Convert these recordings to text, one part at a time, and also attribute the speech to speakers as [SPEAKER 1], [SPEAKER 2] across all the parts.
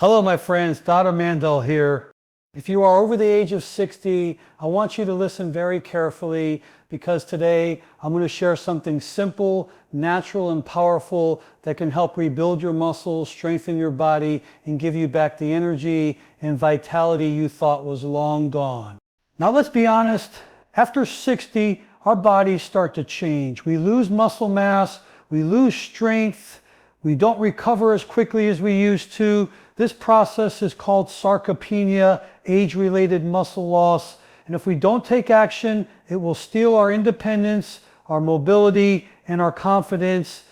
[SPEAKER 1] Hello my friends, Dr. Mandell here. If you are over the age of 60, I want you to listen very carefully because today I'm going to share something simple, natural, and powerful that can help rebuild your muscles, strengthen your body, and give you back the energy and vitality you thought was long gone. Now let's be honest, after 60, our bodies start to change. We lose muscle mass, we lose strength, we don't recover as quickly as we used to. This process is called sarcopenia, age-related muscle loss. And if we don't take action, it will steal our independence, our mobility, and our confidence.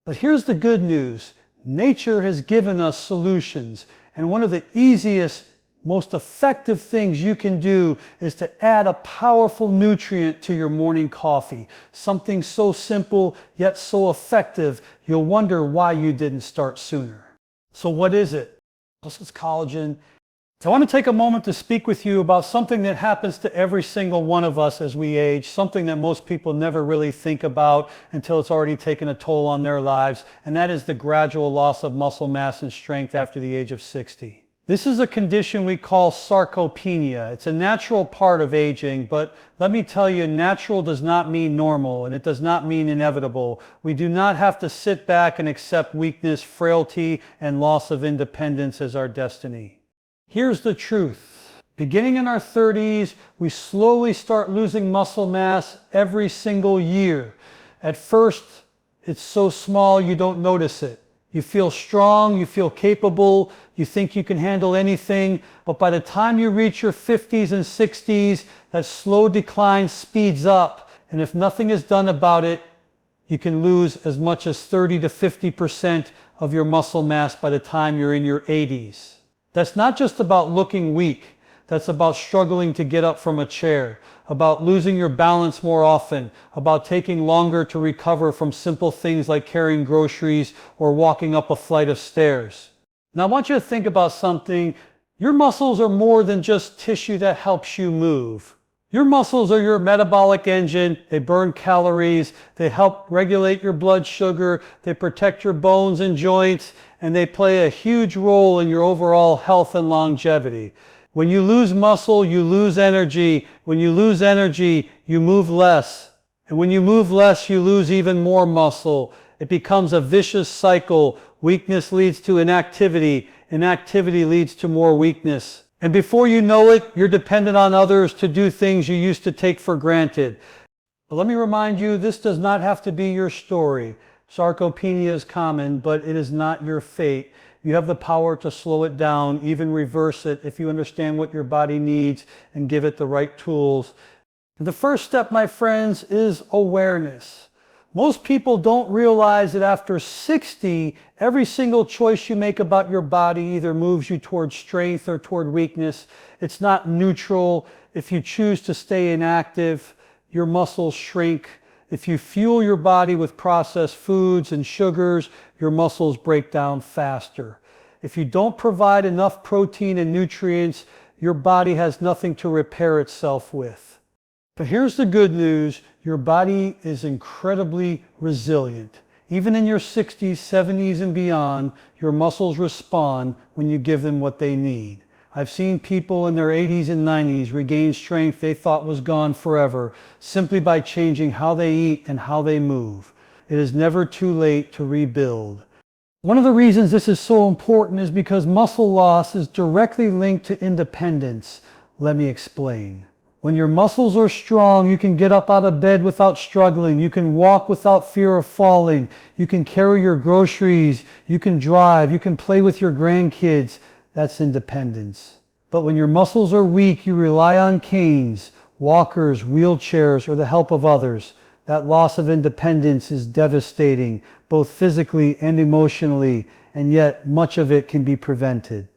[SPEAKER 1] But here's the good news. Nature has given us solutions. And one of the easiest, most effective things you can do is to add a powerful nutrient to your morning coffee. Something so simple, yet so effective, you'll wonder why you didn't start sooner. So what is it? This is collagen. I want to take a moment to speak with you about something that happens to every single one of us as we age, something that most people never really think about until it's already taken a toll on their lives, and that is the gradual loss of muscle mass and strength after the age of 60. This is a condition we call sarcopenia. It's a natural part of aging, but let me tell you, natural does not mean normal, and it does not mean inevitable. We do not have to sit back and accept weakness, frailty, and loss of independence as our destiny. Here's the truth. Beginning in our 30s, we slowly start losing muscle mass every single year. At first, it's so small you don't notice it. You feel strong, you feel capable, you think you can handle anything, but by the time you reach your 50s and 60s, that slow decline speeds up, and if nothing is done about it, you can lose as much as 30 to 50% of your muscle mass by the time you're in your 80s. That's not just about looking weak. That's about struggling to get up from a chair, about losing your balance more often, about taking longer to recover from simple things like carrying groceries or walking up a flight of stairs. Now I want you to think about something. Your muscles are more than just tissue that helps you move. Your muscles are your metabolic engine. They burn calories, they help regulate your blood sugar, they protect your bones and joints, and they play a huge role in your overall health and longevity. When you lose muscle, you lose energy. When you lose energy, you move less. And when you move less, you lose even more muscle. It becomes a vicious cycle. Weakness leads to inactivity. Inactivity leads to more weakness. And before you know it, you're dependent on others to do things you used to take for granted. But let me remind you, this does not have to be your story. Sarcopenia is common, but it is not your fate. You have the power to slow it down, even reverse it, if you understand what your body needs and give it the right tools. And the first step, my friends, is awareness. Most people don't realize that after 60, every single choice you make about your body either moves you toward strength or toward weakness. It's not neutral. If you choose to stay inactive, your muscles shrink. If you fuel your body with processed foods and sugars, your muscles break down faster. If you don't provide enough protein and nutrients, your body has nothing to repair itself with. But here's the good news. Your body is incredibly resilient. Even in your 60s, 70s, and beyond, your muscles respond when you give them what they need. I've seen people in their 80s and 90s regain strength they thought was gone forever simply by changing how they eat and how they move. It is never too late to rebuild. One of the reasons this is so important is because muscle loss is directly linked to independence. Let me explain. When your muscles are strong, you can get up out of bed without struggling. You can walk without fear of falling. You can carry your groceries. You can drive. You can play with your grandkids. That's independence. But when your muscles are weak, you rely on canes, walkers, wheelchairs, or the help of others. That loss of independence is devastating, both physically and emotionally, and yet much of it can be prevented.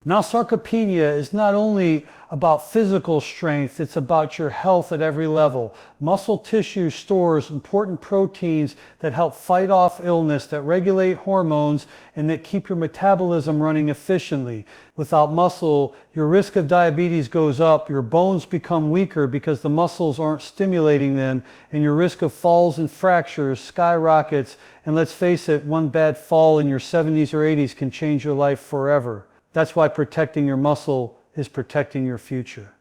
[SPEAKER 1] Now, sarcopenia is not only about physical strength, it's about your health at every level. Muscle tissue stores important proteins that help fight off illness, that regulate hormones, and that keep your metabolism running efficiently. Without muscle, your risk of diabetes goes up, your bones become weaker because the muscles aren't stimulating them, and your risk of falls and fractures skyrockets. And let's face it, one bad fall in your 70s or 80s can change your life forever. That's why protecting your muscle is protecting your future.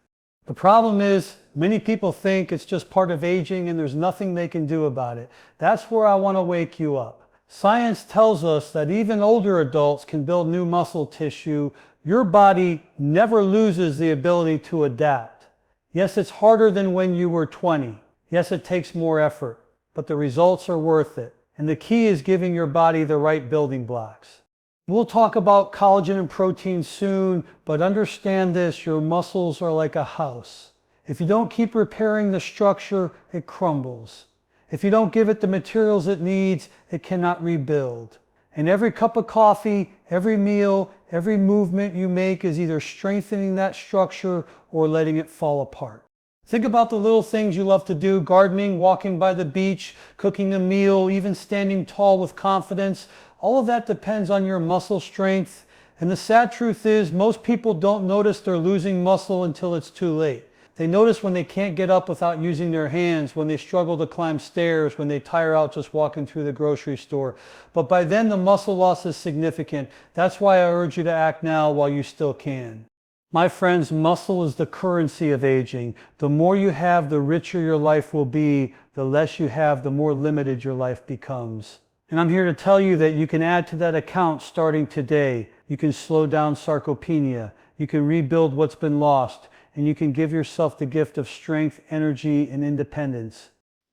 [SPEAKER 1] The problem is, many people think it's just part of aging and there's nothing they can do about it. That's where I want to wake you up. Science tells us that even older adults can build new muscle tissue. Your body never loses the ability to adapt. Yes, it's harder than when you were 20. Yes, it takes more effort, but the results are worth it. And the key is giving your body the right building blocks. We'll talk about collagen and protein soon, but understand this, your muscles are like a house. If you don't keep repairing the structure, it crumbles. If you don't give it the materials it needs, it cannot rebuild. And every cup of coffee, every meal, every movement you make is either strengthening that structure or letting it fall apart. Think about the little things you love to do: gardening, walking by the beach, cooking a meal, even standing tall with confidence. All of that depends on your muscle strength. And the sad truth is, most people don't notice they're losing muscle until it's too late. They notice when they can't get up without using their hands, when they struggle to climb stairs, when they tire out just walking through the grocery store. But by then the muscle loss is significant. That's why I urge you to act now while you still can. My friends, muscle is the currency of aging. The more you have, the richer your life will be. The less you have, the more limited your life becomes. And I'm here to tell you that you can add to that account starting today. You can slow down sarcopenia. You can rebuild what's been lost. And you can give yourself the gift of strength, energy, and independence.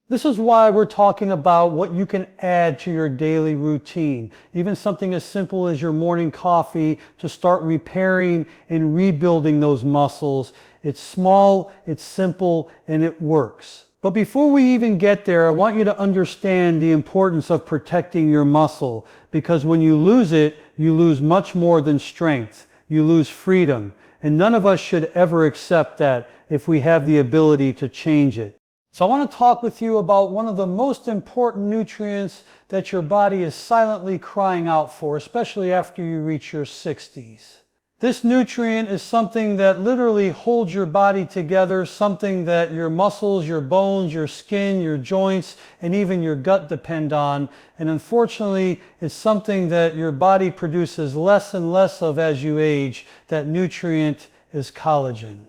[SPEAKER 1] This is why we're talking about what you can add to your daily routine. Even something as simple as your morning coffee to start repairing and rebuilding those muscles. It's small, it's simple, and it works. But before we even get there, I want you to understand the importance of protecting your muscle, because when you lose it, you lose much more than strength. You lose freedom. And none of us should ever accept that if we have the ability to change it. So I want to talk with you about one of the most important nutrients that your body is silently crying out for, especially after you reach your 60s. This nutrient is something that literally holds your body together, something that your muscles, your bones, your skin, your joints, and even your gut depend on. And unfortunately, it's something that your body produces less and less of as you age. That nutrient is collagen.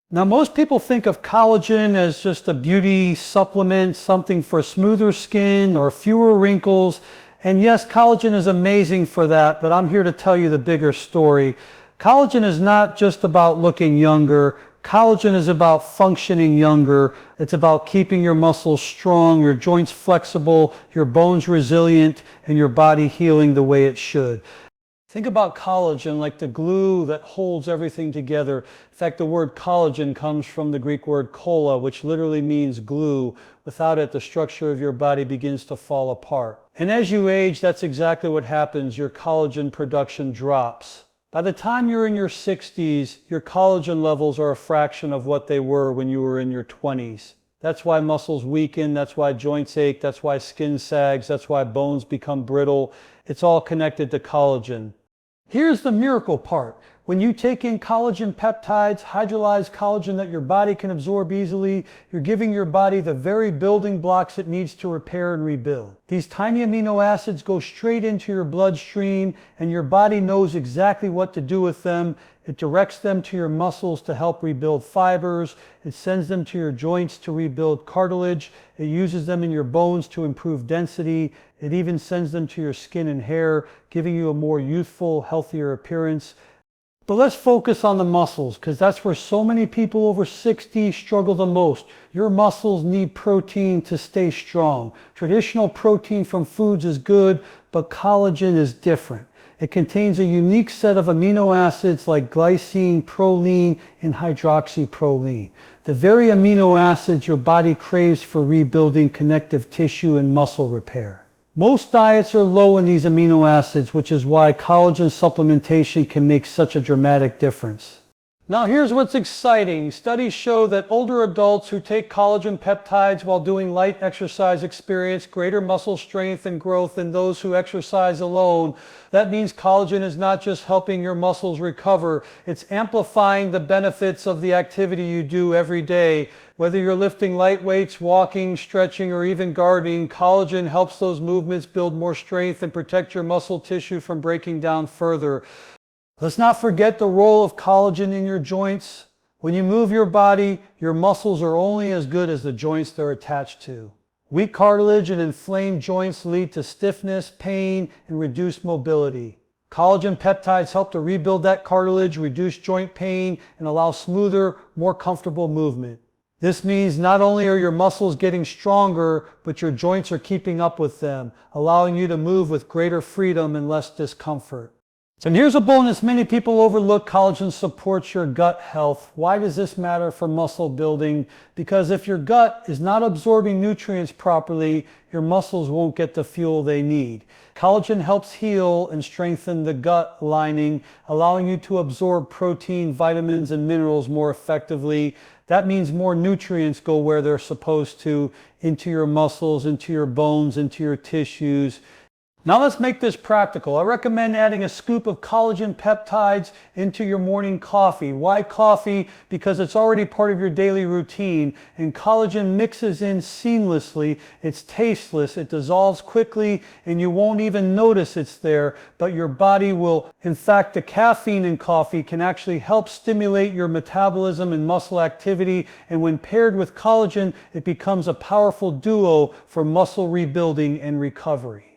[SPEAKER 1] Now, most people think of collagen as just a beauty supplement, something for smoother skin or fewer wrinkles. And yes, collagen is amazing for that, but I'm here to tell you the bigger story. Collagen is not just about looking younger. Collagen is about functioning younger. It's about keeping your muscles strong, your joints flexible, your bones resilient, and your body healing the way it should. Think about collagen like the glue that holds everything together. In fact, the word collagen comes from the Greek word kolla, which literally means glue. Without it, the structure of your body begins to fall apart. And as you age, that's exactly what happens. Your collagen production drops. By the time you're in your 60s, your collagen levels are a fraction of what they were when you were in your 20s. That's why muscles weaken, that's why joints ache, that's why skin sags, that's why bones become brittle. It's all connected to collagen. Here's the miracle part. When you take in collagen peptides, hydrolyzed collagen that your body can absorb easily, you're giving your body the very building blocks it needs to repair and rebuild. These tiny amino acids go straight into your bloodstream, and your body knows exactly what to do with them. It directs them to your muscles to help rebuild fibers. It sends them to your joints to rebuild cartilage. It uses them in your bones to improve density. It even sends them to your skin and hair, giving you a more youthful, healthier appearance. But let's focus on the muscles, because that's where so many people over 60 struggle the most. Your muscles need protein to stay strong. Traditional protein from foods is good, but collagen is different. It contains a unique set of amino acids like glycine, proline, and hydroxyproline. The very amino acids your body craves for rebuilding connective tissue and muscle repair. Most diets are low in these amino acids, which is why collagen supplementation can make such a dramatic difference. Now here's what's exciting. Studies show that older adults who take collagen peptides while doing light exercise experience greater muscle strength and growth than those who exercise alone. That means collagen is not just helping your muscles recover, it's amplifying the benefits of the activity you do every day. Whether you're lifting light weights, walking, stretching, or even gardening, collagen helps those movements build more strength and protect your muscle tissue from breaking down further. Let's not forget the role of collagen in your joints. When you move your body, your muscles are only as good as the joints they're attached to. Weak cartilage and inflamed joints lead to stiffness, pain, and reduced mobility. Collagen peptides help to rebuild that cartilage, reduce joint pain, and allow smoother, more comfortable movement. This means not only are your muscles getting stronger, but your joints are keeping up with them, allowing you to move with greater freedom and less discomfort. And here's a bonus many people overlook: collagen supports your gut health. Why does this matter for muscle building? Because if your gut is not absorbing nutrients properly, your muscles won't get the fuel they need. Collagen helps heal and strengthen the gut lining, allowing you to absorb protein, vitamins, and minerals more effectively. That means more nutrients go where they're supposed to, into your muscles, into your bones, into your tissues. Now let's make this practical. I recommend adding a scoop of collagen peptides into your morning coffee. Why coffee? Because it's already part of your daily routine, and collagen mixes in seamlessly. It's tasteless, it dissolves quickly, and you won't even notice it's there, but your body will. In fact, the caffeine in coffee can actually help stimulate your metabolism and muscle activity, and when paired with collagen, it becomes a powerful duo for muscle rebuilding and recovery.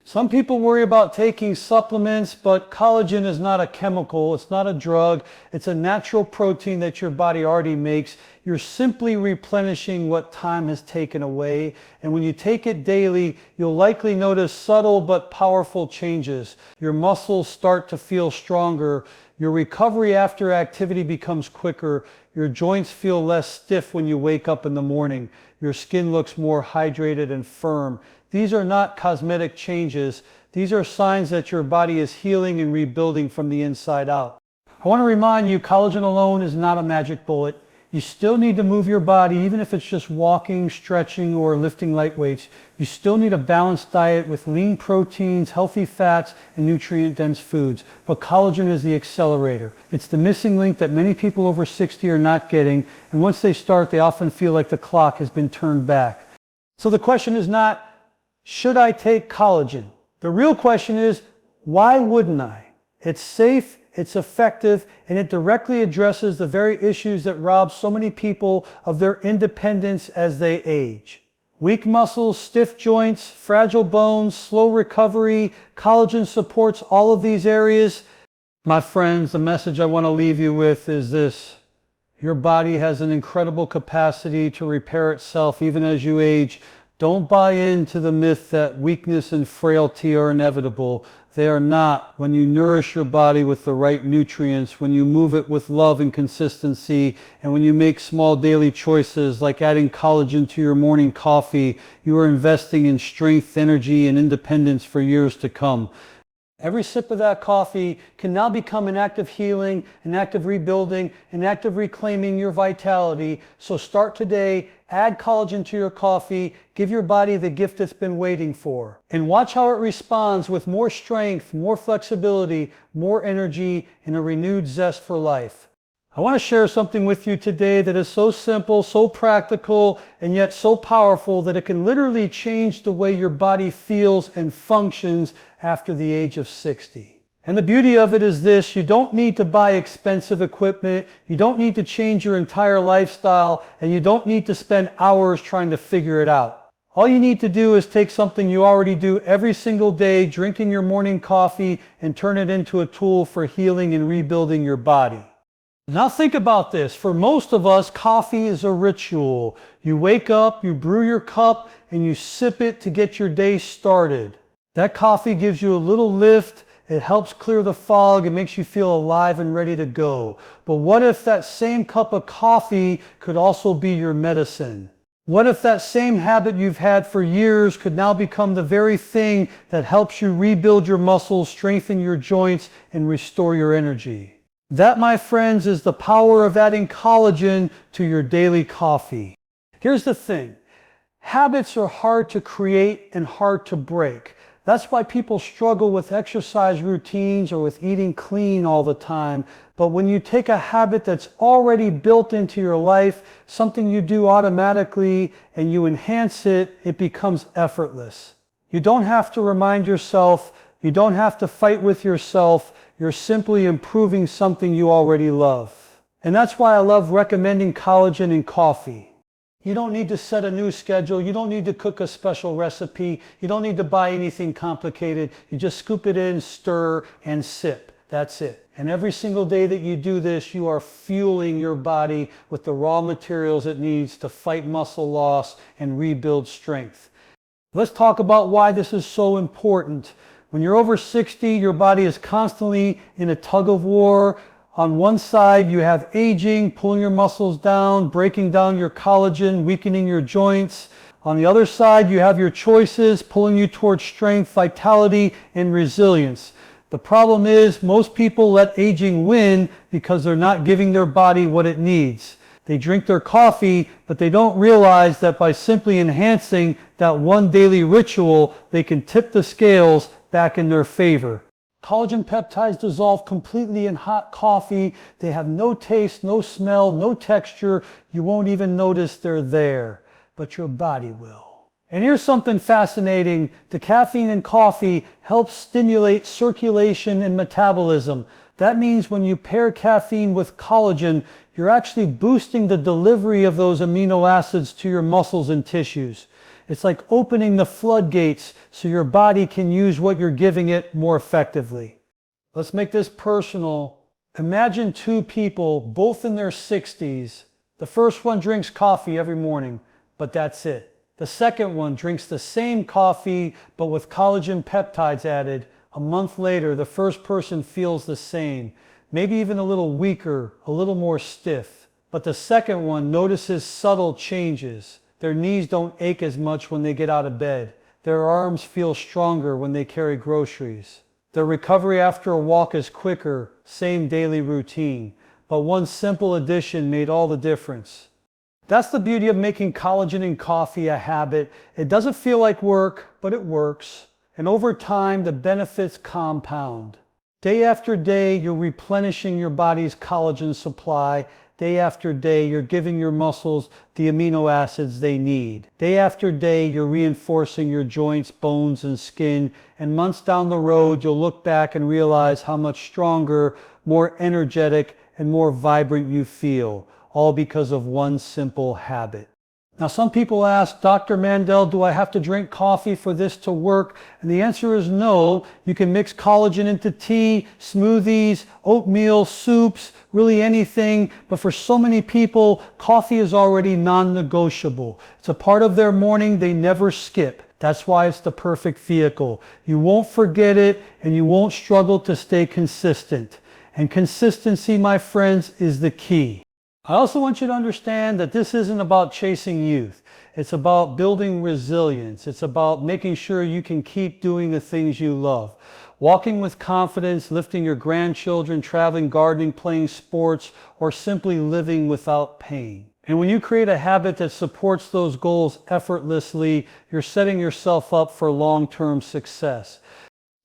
[SPEAKER 1] Some people worry about taking supplements, but collagen is not a chemical, it's not a drug, it's a natural protein that your body already makes. You're simply replenishing what time has taken away, and when you take it daily, you'll likely notice subtle but powerful changes. Your muscles start to feel stronger, your recovery after activity becomes quicker, your joints feel less stiff when you wake up in the morning, your skin looks more hydrated and firm. These are not cosmetic changes. These are signs that your body is healing and rebuilding from the inside out. I want to remind you, collagen alone is not a magic bullet. You still need to move your body, even if it's just walking, stretching, or lifting light weights. You still need a balanced diet with lean proteins, healthy fats, and nutrient-dense foods. But collagen is the accelerator. It's the missing link that many people over 60 are not getting, and once they start, they often feel like the clock has been turned back. So the question is not, should I take collagen? The real question is, why wouldn't I? It's safe, it's effective, and it directly addresses the very issues that rob so many people of their independence as they age. Weak muscles, stiff joints, fragile bones, slow recovery. Collagen supports all of these areas. My friends, the message I want to leave you with is this: your body has an incredible capacity to repair itself even as you age. Don't buy into the myth that weakness and frailty are inevitable. They are not. When you nourish your body with the right nutrients, when you move it with love and consistency, and when you make small daily choices like adding collagen to your morning coffee, you are investing in strength, energy, and independence for years to come. Every sip of that coffee can now become an act of healing, an act of rebuilding, an act of reclaiming your vitality. So start today, add collagen to your coffee, give your body the gift it's been waiting for, and watch how it responds with more strength, more flexibility, more energy, and a renewed zest for life. I want to share something with you today that is so simple, so practical, and yet so powerful that it can literally change the way your body feels and functions after the age of 60. And the beauty of it is this: you don't need to buy expensive equipment, you don't need to change your entire lifestyle, and you don't need to spend hours trying to figure it out. All you need to do is take something you already do every single day, drinking your morning coffee, and turn it into a tool for healing and rebuilding your body. Now think about this. For most of us, coffee is a ritual. You wake up, you brew your cup, and you sip it to get your day started. That coffee gives you a little lift. It helps clear the fog. It makes you feel alive and ready to go. But what if that same cup of coffee could also be your medicine? What if that same habit you've had for years could now become the very thing that helps you rebuild your muscles, strengthen your joints, and restore your energy? That, my friends, is the power of adding collagen to your daily coffee. Here's the thing. Habits are hard to create and hard to break. That's why people struggle with exercise routines or with eating clean all the time. But when you take a habit that's already built into your life, something you do automatically, and you enhance it, it becomes effortless. You don't have to remind yourself You don't have to fight with yourself. You're simply improving something you already love. And that's why I love recommending collagen in coffee. You don't need to set a new schedule. You don't need to cook a special recipe. You don't need to buy anything complicated. You just scoop it in, stir, and sip. That's it. And every single day that you do this, you are fueling your body with the raw materials it needs to fight muscle loss and rebuild strength. Let's talk about why this is so important. When you're over 60, your body is constantly in a tug of war. On one side, you have aging, pulling your muscles down, breaking down your collagen, weakening your joints. On the other side, you have your choices, pulling you towards strength, vitality, and resilience. The problem is most people let aging win because they're not giving their body what it needs. They drink their coffee, but they don't realize that by simply enhancing that one daily ritual, they can tip the scales back in their favor. Collagen peptides dissolve completely in hot coffee. They have no taste, no smell, no texture. You won't even notice they're there, but your body will. And here's something fascinating. The caffeine in coffee helps stimulate circulation and metabolism. That means when you pair caffeine with collagen, you're actually boosting the delivery of those amino acids to your muscles and tissues. It's like opening the floodgates so your body can use what you're giving it more effectively. Let's make this personal. Imagine two people, both in their 60s. The first one drinks coffee every morning, but that's it. The second one drinks the same coffee, but with collagen peptides added. A month later, the first person feels the same, maybe even a little weaker, a little more stiff. But the second one notices subtle changes. Their knees don't ache as much when they get out of bed. Their arms feel stronger when they carry groceries. Their recovery after a walk is quicker, same daily routine. But one simple addition made all the difference. That's the beauty of making collagen in coffee a habit. It doesn't feel like work, but it works. And over time, the benefits compound. Day after day, you're replenishing your body's collagen supply. Day after day, you're giving your muscles the amino acids they need. Day after day, you're reinforcing your joints, bones, and skin. And months down the road, you'll look back and realize how much stronger, more energetic, and more vibrant you feel, all because of one simple habit. Now, some people ask, Dr. Mandell, do I have to drink coffee for this to work? And the answer is no. You can mix collagen into tea, smoothies, oatmeal, soups, really anything. But for so many people, coffee is already non-negotiable. It's a part of their morning they never skip. That's why it's the perfect vehicle. You won't forget it, and you won't struggle to stay consistent. And consistency, my friends, is the key. I also want you to understand that this isn't about chasing youth. It's about building resilience. It's about making sure you can keep doing the things you love. Walking with confidence, lifting your grandchildren, traveling, gardening, playing sports, or simply living without pain. And when you create a habit that supports those goals effortlessly, you're setting yourself up for long-term success.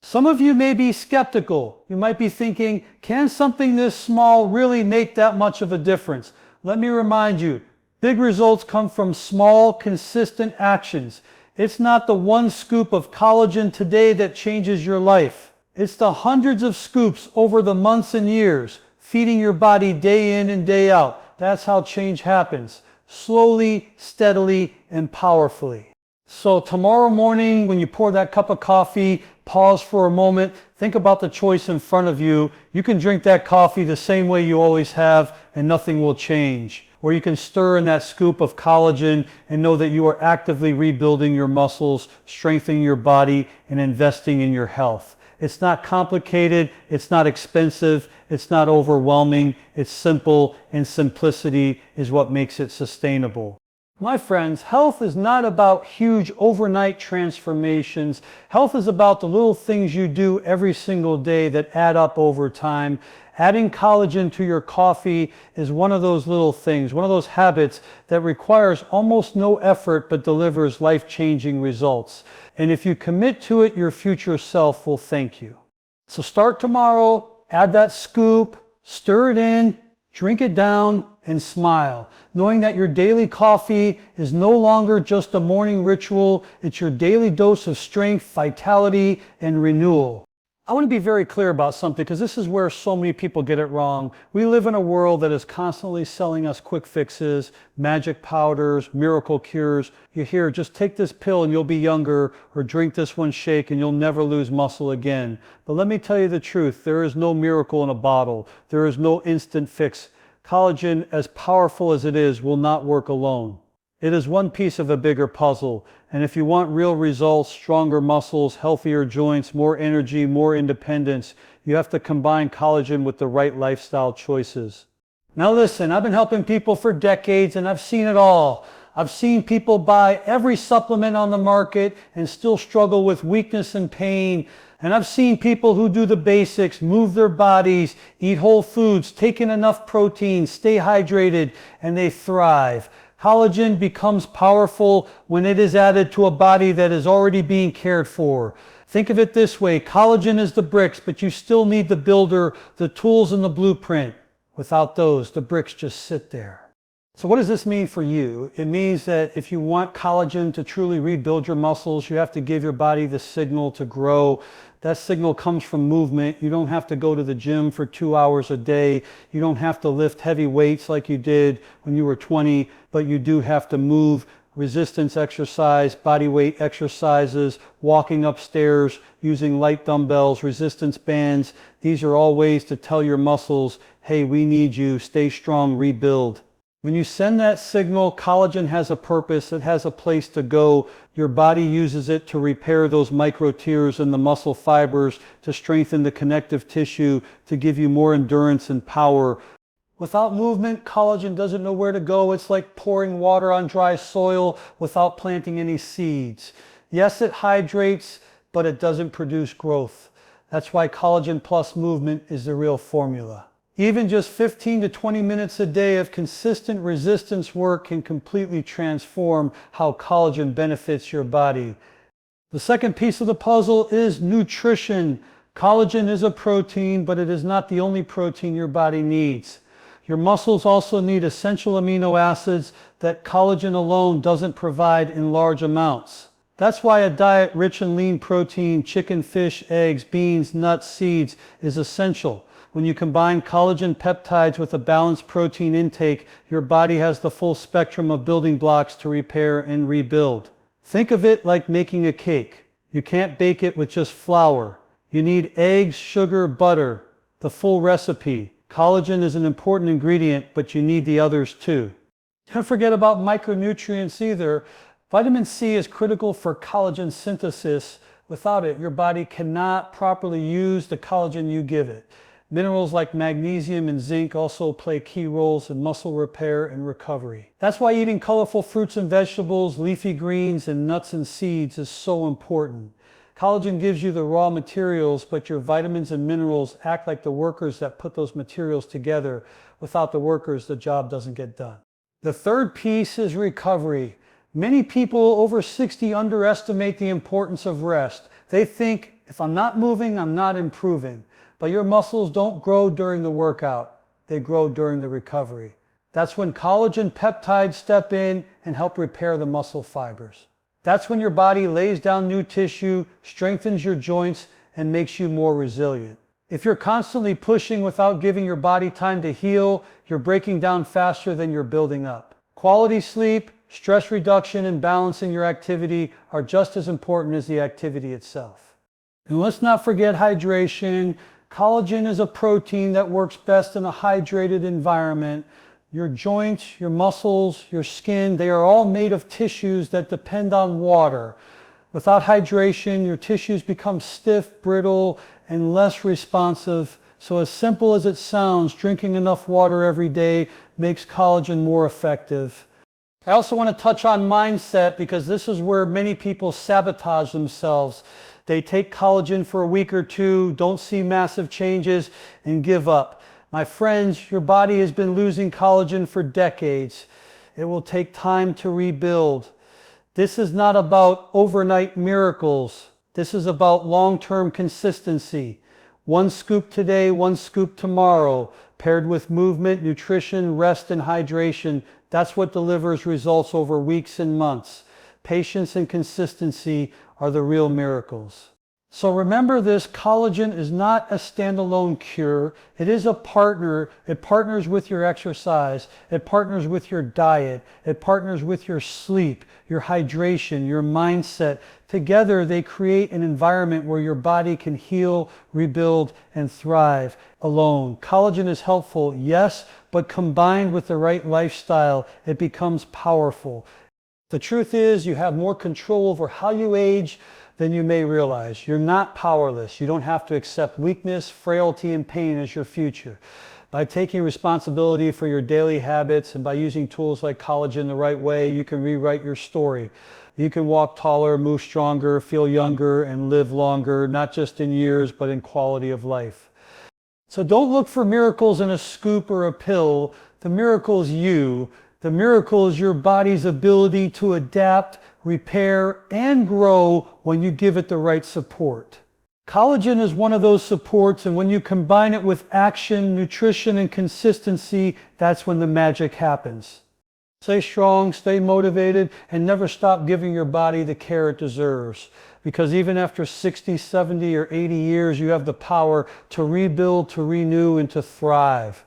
[SPEAKER 1] Some of you may be skeptical. You might be thinking, can something this small really make that much of a difference? Let me remind you, big results come from small, consistent actions. It's not the one scoop of collagen today that changes your life. It's the hundreds of scoops over the months and years, feeding your body day in and day out. That's how change happens. Slowly, steadily, and powerfully. So tomorrow morning, when you pour that cup of coffee, pause for a moment, think about the choice in front of you. You can drink that coffee the same way you always have, and nothing will change. Or you can stir in that scoop of collagen and know that you are actively rebuilding your muscles, strengthening your body, and investing in your health. It's not complicated, it's not expensive, it's not overwhelming, it's simple, and simplicity is what makes it sustainable. My friends, health is not about huge overnight transformations. Health is about the little things you do every single day that add up over time. Adding collagen to your coffee is one of those little things, one of those habits that requires almost no effort but delivers life-changing results. And if you commit to it, your future self will thank you. So start tomorrow, add that scoop, stir it in, Drink it down and smile, knowing that your daily coffee is no longer just a morning ritual, it's your daily dose of strength, vitality, and renewal. I want to be very clear about something because this is where so many people get it wrong. We live in a world that is constantly selling us quick fixes, magic powders, miracle cures. You hear, just take this pill and you'll be younger, or drink this one shake and you'll never lose muscle again. But let me tell you the truth, there is no miracle in a bottle. There is no instant fix. Collagen, as powerful as it is, will not work alone. It is one piece of a bigger puzzle, and if you want real results, stronger muscles, healthier joints, more energy, more independence, you have to combine collagen with the right lifestyle choices. Now listen, I've been helping people for decades and I've seen it all. I've seen people buy every supplement on the market and still struggle with weakness and pain. And I've seen people who do the basics, move their bodies, eat whole foods, take in enough protein, stay hydrated, and they thrive. Collagen becomes powerful when it is added to a body that is already being cared for. Think of it this way, collagen is the bricks, but you still need the builder, the tools, and the blueprint. Without those, the bricks just sit there. So what does this mean for you? It means that if you want collagen to truly rebuild your muscles, you have to give your body the signal to grow. That signal comes from movement. You don't have to go to the gym for 2 hours a day. You don't have to lift heavy weights like you did when you were 20, but you do have to move. Resistance exercise, body weight exercises, walking upstairs, using light dumbbells, resistance bands. These are all ways to tell your muscles, hey, we need you, stay strong, rebuild. When you send that signal, collagen has a purpose, it has a place to go. Your body uses it to repair those micro tears in the muscle fibers, to strengthen the connective tissue, to give you more endurance and power. Without movement, collagen doesn't know where to go. It's like pouring water on dry soil without planting any seeds. Yes, it hydrates, but it doesn't produce growth. That's why collagen plus movement is the real formula. Even just 15 to 20 minutes a day of consistent resistance work can completely transform how collagen benefits your body. The second piece of the puzzle is nutrition. Collagen is a protein, but it is not the only protein your body needs. Your muscles also need essential amino acids that collagen alone doesn't provide in large amounts. That's why a diet rich in lean protein, chicken, fish, eggs, beans, nuts, seeds is essential. When you combine collagen peptides with a balanced protein intake, your body has the full spectrum of building blocks to repair and rebuild. Think of it like making a cake. You can't bake it with just flour. You need eggs, sugar, butter, the full recipe. Collagen is an important ingredient, but you need the others too. Don't forget about micronutrients either. Vitamin C is critical for collagen synthesis. Without it, your body cannot properly use the collagen you give it. Minerals like magnesium and zinc also play key roles in muscle repair and recovery. That's why eating colorful fruits and vegetables, leafy greens, and nuts and seeds is so important. Collagen gives you the raw materials, but your vitamins and minerals act like the workers that put those materials together. Without the workers, the job doesn't get done. The third piece is recovery. Many people over 60 underestimate the importance of rest. They think, if I'm not moving, I'm not improving. But your muscles don't grow during the workout. They grow during the recovery. That's when collagen peptides step in and help repair the muscle fibers. That's when your body lays down new tissue, strengthens your joints, and makes you more resilient. If you're constantly pushing without giving your body time to heal, you're breaking down faster than you're building up. Quality sleep, stress reduction, and balancing your activity are just as important as the activity itself. And let's not forget hydration. Collagen is a protein that works best in a hydrated environment. Your joints, your muscles, your skin, they are all made of tissues that depend on water. Without hydration, your tissues become stiff, brittle, and less responsive. So as simple as it sounds, drinking enough water every day makes collagen more effective. I also want to touch on mindset because this is where many people sabotage themselves. They take collagen for a week or two, don't see massive changes, and give up. My friends, your body has been losing collagen for decades. It will take time to rebuild. This is not about overnight miracles. This is about long-term consistency. One scoop today, one scoop tomorrow. Paired with movement, nutrition, rest, and hydration, that's what delivers results over weeks and months. Patience and consistency are the real miracles. So remember this, collagen is not a standalone cure. It is a partner. It partners with your exercise. It partners with your diet. It partners with your sleep, your hydration, your mindset. Together they create an environment where your body can heal, rebuild, and thrive. Alone, collagen is helpful, yes, but combined with the right lifestyle, it becomes powerful. The truth is, you have more control over how you age than you may realize. You're not powerless. You don't have to accept weakness, frailty, and pain as your future. By taking responsibility for your daily habits and by using tools like collagen the right way, you can rewrite your story. You can walk taller, move stronger, feel younger, and live longer, not just in years, but in quality of life. So don't look for miracles in a scoop or a pill. The miracle is you. The miracle is your body's ability to adapt, repair, and grow when you give it the right support. Collagen is one of those supports, and when you combine it with action, nutrition, and consistency, that's when the magic happens. Stay strong, stay motivated, and never stop giving your body the care it deserves. Because even after 60, 70, or 80 years, you have the power to rebuild, to renew, and to thrive.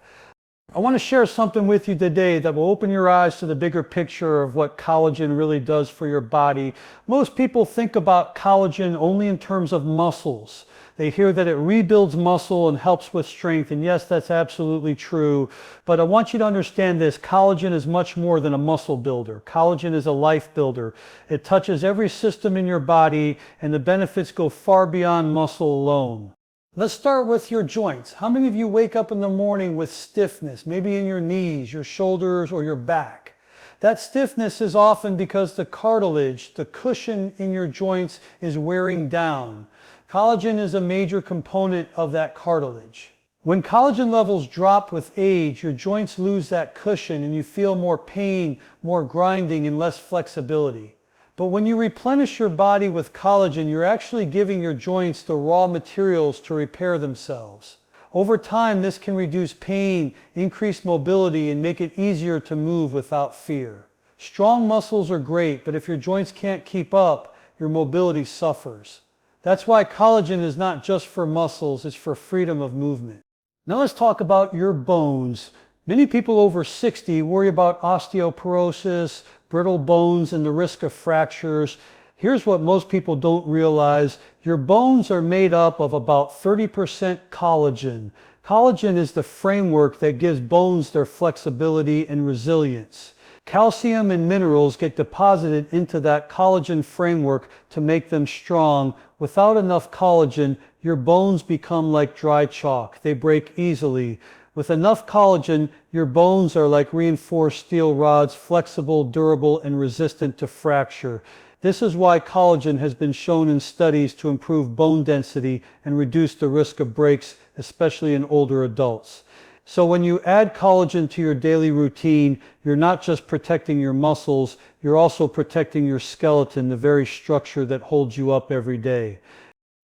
[SPEAKER 1] I want to share something with you today that will open your eyes to the bigger picture of what collagen really does for your body. Most people think about collagen only in terms of muscles. They hear that it rebuilds muscle and helps with strength, and yes, that's absolutely true. But I want you to understand this, collagen is much more than a muscle builder. Collagen is a life builder. It touches every system in your body, and the benefits go far beyond muscle alone. Let's start with your joints. How many of you wake up in the morning with stiffness, maybe in your knees, your shoulders, or your back? That stiffness is often because the cartilage, the cushion in your joints, is wearing down. Collagen is a major component of that cartilage. When collagen levels drop with age, your joints lose that cushion and you feel more pain, more grinding, and less flexibility. But when you replenish your body with collagen, you're actually giving your joints the raw materials to repair themselves. Over time, this can reduce pain, increase mobility, and make it easier to move without fear. Strong muscles are great, but if your joints can't keep up, your mobility suffers. That's why collagen is not just for muscles, it's for freedom of movement. Now let's talk about your bones. Many people over 60 worry about osteoporosis, brittle bones, and the risk of fractures. Here's what most people don't realize. Your bones are made up of about 30% collagen. Collagen is the framework that gives bones their flexibility and resilience. Calcium and minerals get deposited into that collagen framework to make them strong. Without enough collagen, your bones become like dry chalk. They break easily. With enough collagen, your bones are like reinforced steel rods, flexible, durable, and resistant to fracture. This is why collagen has been shown in studies to improve bone density and reduce the risk of breaks, especially in older adults. So when you add collagen to your daily routine, you're not just protecting your muscles, you're also protecting your skeleton, the very structure that holds you up every day.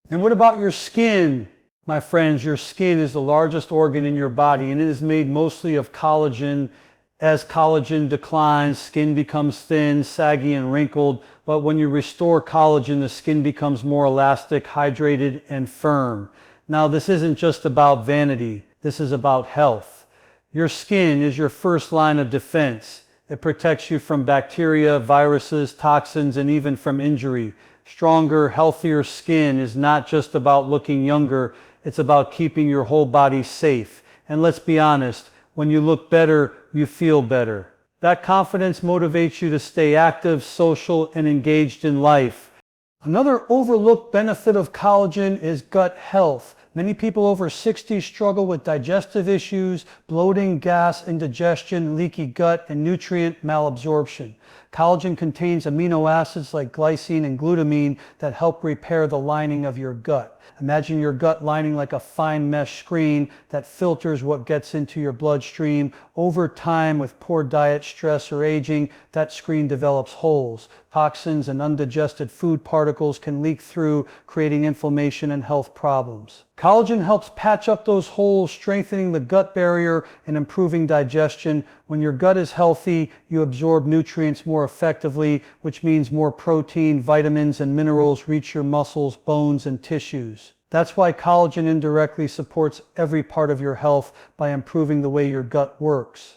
[SPEAKER 1] And what about your skin? My friends, your skin is the largest organ in your body, and it is made mostly of collagen. As collagen declines, skin becomes thin, saggy, and wrinkled. But when you restore collagen, the skin becomes more elastic, hydrated, and firm. Now, this isn't just about vanity. This is about health. Your skin is your first line of defense. It protects you from bacteria, viruses, toxins, and even from injury. Stronger, healthier skin is not just about looking younger. It's about keeping your whole body safe. And let's be honest, when you look better, you feel better. That confidence motivates you to stay active, social, and engaged in life. Another overlooked benefit of collagen is gut health. Many people over 60 struggle with digestive issues, bloating, gas, indigestion, leaky gut, and nutrient malabsorption. Collagen contains amino acids like glycine and glutamine that help repair the lining of your gut. Imagine your gut lining like a fine mesh screen that filters what gets into your bloodstream. Over time, with poor diet, stress, or aging, that screen develops holes. Toxins and undigested food particles can leak through, creating inflammation and health problems. Collagen helps patch up those holes, strengthening the gut barrier and improving digestion. When your gut is healthy, you absorb nutrients more effectively, which means more protein, vitamins, and minerals reach your muscles, bones, and tissues. That's why collagen indirectly supports every part of your health by improving the way your gut works.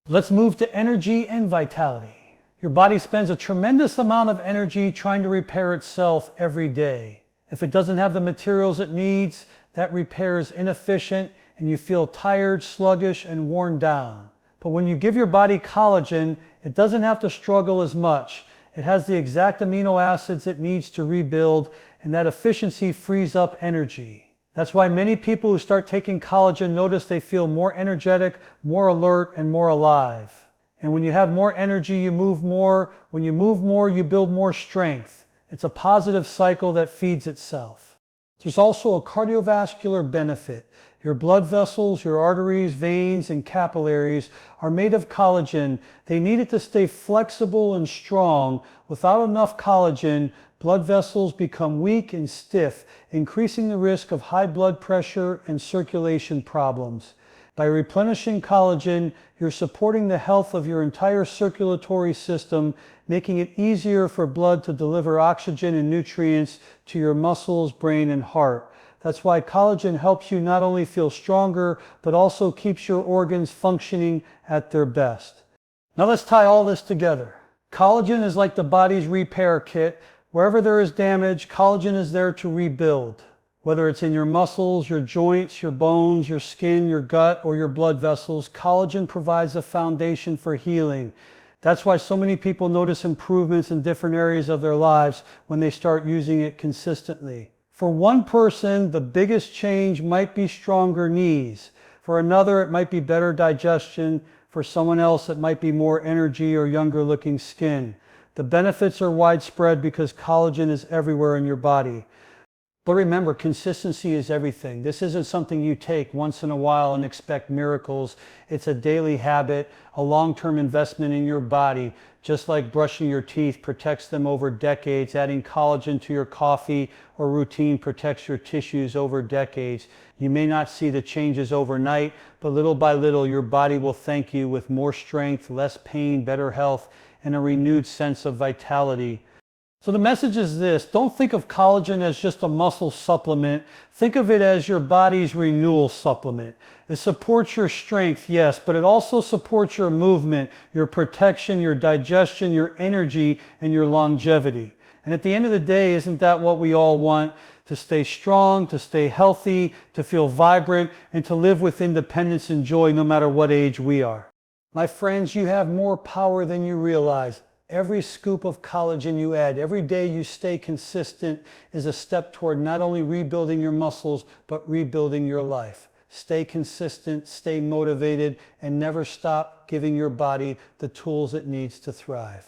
[SPEAKER 1] Let's move to energy and vitality. Your body spends a tremendous amount of energy trying to repair itself every day. If it doesn't have the materials it needs, that repair is inefficient and you feel tired, sluggish, and worn down. But when you give your body collagen, it doesn't have to struggle as much. It has the exact amino acids it needs to rebuild, and that efficiency frees up energy. That's why many people who start taking collagen notice they feel more energetic, more alert, and more alive. And when you have more energy, you move more. When you move more, you build more strength. It's a positive cycle that feeds itself. There's also a cardiovascular benefit. Your blood vessels, your arteries, veins, and capillaries are made of collagen. They need it to stay flexible and strong. Without enough collagen, blood vessels become weak and stiff, increasing the risk of high blood pressure and circulation problems. By replenishing collagen, you're supporting the health of your entire circulatory system, making it easier for blood to deliver oxygen and nutrients to your muscles, brain, and heart. That's why collagen helps you not only feel stronger, but also keeps your organs functioning at their best. Now let's tie all this together. Collagen is like the body's repair kit. Wherever there is damage, collagen is there to rebuild. Whether it's in your muscles, your joints, your bones, your skin, your gut, or your blood vessels, collagen provides a foundation for healing. That's why so many people notice improvements in different areas of their lives when they start using it consistently. For one person, the biggest change might be stronger knees. For another, it might be better digestion. For someone else, it might be more energy or younger looking skin. The benefits are widespread because collagen is everywhere in your body. But remember, consistency is everything. This isn't something you take once in a while and expect miracles. It's a daily habit, a long-term investment in your body. Just like brushing your teeth protects them over decades, adding collagen to your coffee or routine protects your tissues over decades. You may not see the changes overnight, but little by little, your body will thank you with more strength, less pain, better health, and a renewed sense of vitality. So the message is this: don't think of collagen as just a muscle supplement. Think of it as your body's renewal supplement. It supports your strength, yes, but it also supports your movement, your protection, your digestion, your energy, and your longevity. And at the end of the day, isn't that what we all want? To stay strong, to stay healthy, to feel vibrant, and to live with independence and joy no matter what age we are. My friends, you have more power than you realize. Every scoop of collagen you add, every day you stay consistent, is a step toward not only rebuilding your muscles, but rebuilding your life. Stay consistent, stay motivated, and never stop giving your body the tools it needs to thrive.